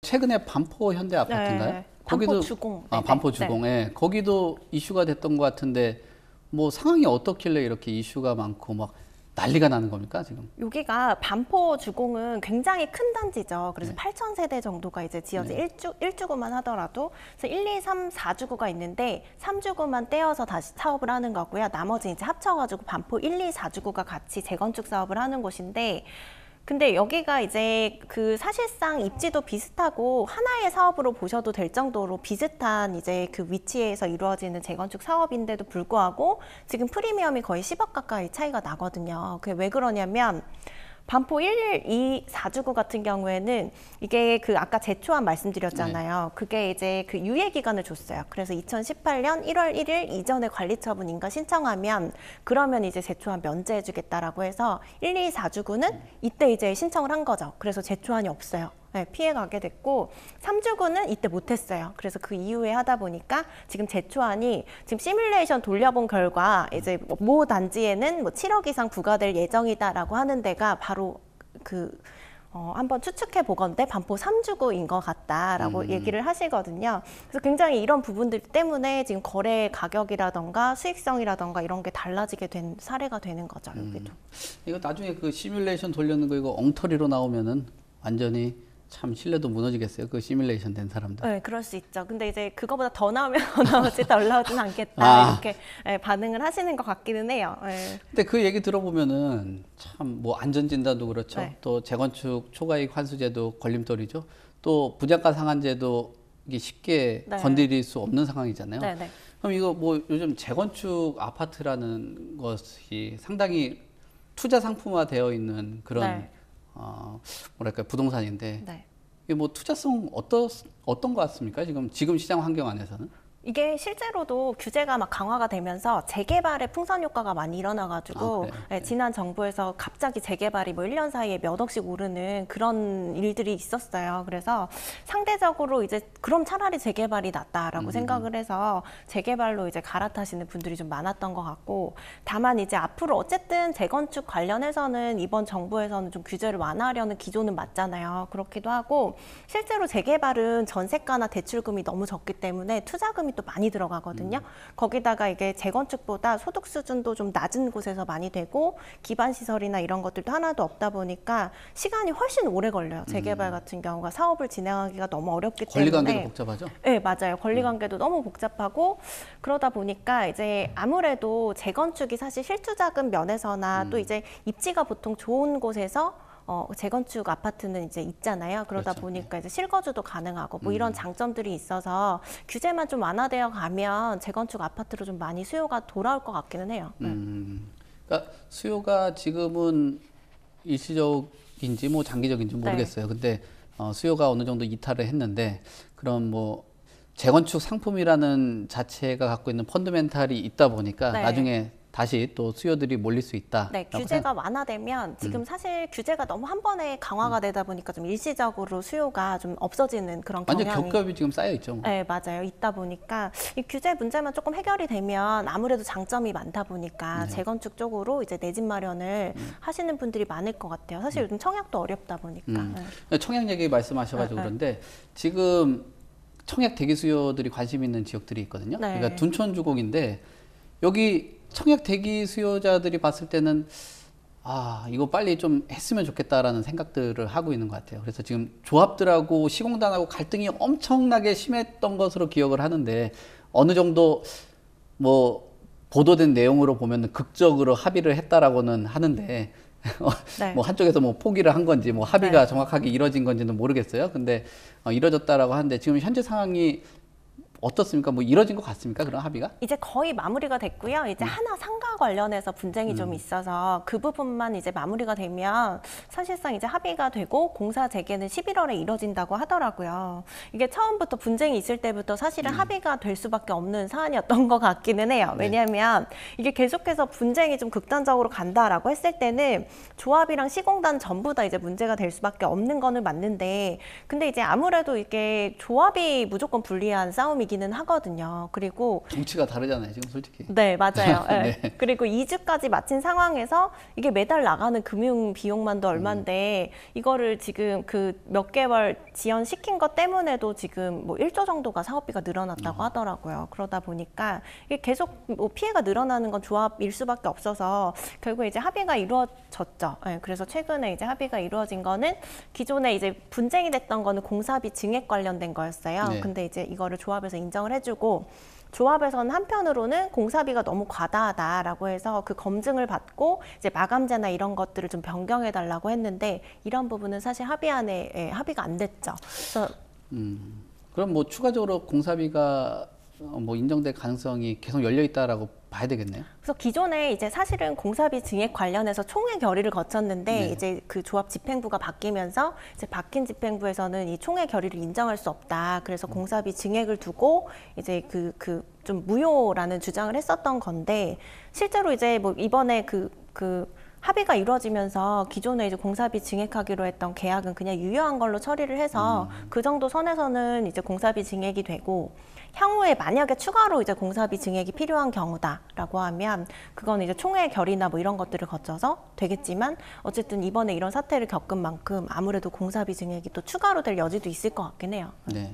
최근에 반포 현대 아파트인가요? 네, 거기도 반포 주공. 반포 네. 주공에 거기도 이슈가 됐던 것 같은데 뭐 상황이 어떻길래 이렇게 이슈가 많고 막 난리가 나는 겁니까 지금? 여기가 반포 주공은 굉장히 큰 단지죠. 그래서 네. 8,000세대 정도가 이제 지어진 네. 1주구만 하더라도 그래서 1, 2, 3, 4주구가 있는데 3주구만 떼어서 다시 사업을 하는 거고요. 나머지 이제 합쳐가지고 반포 1, 2, 4주구가 같이 재건축 사업을 하는 곳인데 근데 여기가 이제 그 사실상 입지도 비슷하고 하나의 사업으로 보셔도 될 정도로 비슷한 이제 그 위치에서 이루어지는 재건축 사업인데도 불구하고 지금 프리미엄이 거의 10억 가까이 차이가 나거든요. 그게 왜 그러냐면 반포 1, 2, 4주구 같은 경우에는 이게 그 아까 제초안 말씀드렸잖아요. 네. 그게 이제 그 유예 기간을 줬어요. 그래서 2018년 1월 1일 이전에 관리처분 인가 신청하면 그러면 이제 제초안 면제해주겠다라고 해서 1, 2, 4주구는 이때 이제 신청을 한 거죠. 그래서 제초안이 없어요. 네, 피해가게 됐고 3주구는 이때 못했어요. 그래서 그 이후에 하다 보니까 지금 제초안이 지금 시뮬레이션 돌려본 결과 이제 모 단지에는 뭐 7억 이상 부과될 예정이다라고 하는 데가 바로 한번 추측해 보건대 반포 3주구인 것 같다라고 얘기를 하시거든요. 그래서 굉장히 이런 부분들 때문에 지금 거래 가격이라던가 수익성이라던가 이런 게 달라지게 된 사례가 되는 거죠. 여기도. 이거 나중에 그 시뮬레이션 돌려는 거 이거 엉터리로 나오면은 완전히 참 신뢰도 무너지겠어요. 그 시뮬레이션 된 사람들. 네, 그럴 수 있죠. 근데 이제 그거보다 더 나오면 더 나오지 더 올라오진 않겠다 이렇게 반응을 하시는 것 같기는 해요. 네. 근데 그 얘기 들어보면은 참 뭐 안전진단도 그렇죠. 네. 또 재건축 초과이익 환수제도 걸림돌이죠. 또 부장가 상한제도 이게 쉽게 네. 건드릴 수 없는 상황이잖아요. 네, 네. 그럼 이거 뭐 요즘 재건축 아파트라는 것이 상당히 투자 상품화되어 있는 그런 네. 뭐랄까 부동산인데 네. 이게 뭐 투자성 어떤 것 같습니까? 지금 시장 환경 안에서는? 이게 실제로도 규제가 막 강화가 되면서 재개발의 풍선 효과가 많이 일어나가지고 네. 지난 정부에서 갑자기 재개발이 뭐 1년 사이에 몇 억씩 오르는 그런 일들이 있었어요. 그래서 상대적으로 이제 그럼 차라리 재개발이 낫다라고 생각을 해서 재개발로 이제 갈아타시는 분들이 좀 많았던 것 같고 다만 이제 앞으로 어쨌든 재건축 관련해서는 이번 정부에서는 좀 규제를 완화하려는 기조는 맞잖아요. 그렇기도 하고 실제로 재개발은 전세가나 대출금이 너무 적기 때문에 투자금이 또 많이 들어가거든요. 거기다가 이게 재건축보다 소득 수준도 좀 낮은 곳에서 많이 되고 기반 시설이나 이런 것들도 하나도 없다 보니까 시간이 훨씬 오래 걸려요. 재개발 같은 경우가 사업을 진행하기가 너무 어렵기 때문에. 권리관계도 복잡하죠? 네, 맞아요. 권리관계도 너무 복잡하고 그러다 보니까 이제 아무래도 재건축이 사실 실투자금 면에서나 또 이제 입지가 보통 좋은 곳에서 재건축 아파트는 이제 있잖아요. 그러다 그렇죠. 보니까 이제 실거주도 가능하고 뭐 이런 장점들이 있어서 규제만 좀 완화되어 가면 재건축 아파트로 좀 많이 수요가 돌아올 것 같기는 해요. 그러니까 수요가 지금은 일시적인지 뭐 장기적인지 모르겠어요. 근데 수요가 어느 정도 이탈을 했는데 그럼 뭐 재건축 상품이라는 자체가 갖고 있는 펀더멘탈이 있다 보니까 네. 나중에 다시 또 수요들이 몰릴 수 있다. 네, 규제가 완화되면 지금 사실 규제가 너무 한 번에 강화가 되다 보니까 좀 일시적으로 수요가 좀 없어지는 그런 완전 경향이 겹겹이 지금 쌓여 있죠. 뭐. 네, 맞아요. 있다 보니까 이 규제 문제만 조금 해결이 되면 아무래도 장점이 많다 보니까 재건축 쪽으로 이제 내 집 마련을 하시는 분들이 많을 것 같아요. 사실 요즘 청약도 어렵다 보니까. 네. 청약 얘기 말씀하셔가지고 그런데 지금 청약 대기 수요들이 관심 있는 지역들이 있거든요. 네. 그러니까 둔촌 주공인데 여기 청약 대기 수요자들이 봤을 때는 이거 빨리 좀 했으면 좋겠다라는 생각들을 하고 있는 것 같아요. 그래서 지금 조합들하고 시공단하고 갈등이 엄청나게 심했던 것으로 기억을 하는데 어느 정도 뭐 보도된 내용으로 보면 극적으로 합의를 했다라고는 하는데 네. 뭐 한쪽에서 뭐 포기를 한 건지 뭐 합의가 네. 정확하게 이루어진 건지는 모르겠어요. 근데 이루어졌다라고 하는데 지금 현재 상황이 어떻습니까? 뭐 이루어진 것 같습니까? 그런 합의가? 이제 거의 마무리가 됐고요. 이제 하나 상가 관련해서 분쟁이 좀 있어서 그 부분만 이제 마무리가 되면 사실상 이제 합의가 되고 공사 재개는 11월에 이뤄진다고 하더라고요. 이게 처음부터 분쟁이 있을 때부터 사실은 합의가 될 수밖에 없는 사안이었던 것 같기는 해요. 왜냐하면 이게 계속해서 분쟁이 좀 극단적으로 간다라고 했을 때는 조합이랑 시공단 전부 다 이제 문제가 될 수밖에 없는 거는 맞는데 근데 이제 아무래도 이게 조합이 무조건 불리한 싸움이 보이기는 하거든요. 그리고 정치가 다르잖아요, 지금 솔직히. 네, 맞아요. 네. 네. 그리고 2주까지 마친 상황에서 이게 매달 나가는 금융 비용만도 얼만데 이거를 지금 그 몇 개월 지연시킨 것 때문에도 지금 뭐 1조 정도가 사업비가 늘어났다고 하더라고요. 그러다 보니까 이게 계속 뭐 피해가 늘어나는 건 조합일 수밖에 없어서 결국 이제 합의가 이루어졌죠. 네, 그래서 최근에 이제 합의가 이루어진 거는 기존에 이제 분쟁이 됐던 거는 공사비 증액 관련된 거였어요. 네. 근데 이제 이거를 조합에서 인정을 해주고 조합에서는 한편으로는 공사비가 너무 과다하다라고 해서 그 검증을 받고 이제 마감재나 이런 것들을 좀 변경해 달라고 했는데 이런 부분은 사실 합의안에 합의가 안 됐죠. 그래서 그럼 뭐 추가적으로 공사비가 뭐 인정될 가능성이 계속 열려 있다라고 봐야 되겠네요. 그래서 기존에 이제 사실은 공사비 증액 관련해서 총회 결의를 거쳤는데 네. 이제 그 조합 집행부가 바뀌면서 이제 바뀐 집행부에서는 이 총회 결의를 인정할 수 없다. 그래서 공사비 증액을 두고 이제 그 좀 무효라는 주장을 했었던 건데 실제로 이제 뭐 이번에 그 합의가 이루어지면서 기존에 이제 공사비 증액하기로 했던 계약은 그냥 유효한 걸로 처리를 해서 그 정도 선에서는 이제 공사비 증액이 되고 향후에 만약에 추가로 이제 공사비 증액이 필요한 경우다라고 하면 그건 이제 총회 결의나 뭐 이런 것들을 거쳐서 되겠지만 어쨌든 이번에 이런 사태를 겪은 만큼 아무래도 공사비 증액이 또 추가로 될 여지도 있을 것 같긴 해요. 네.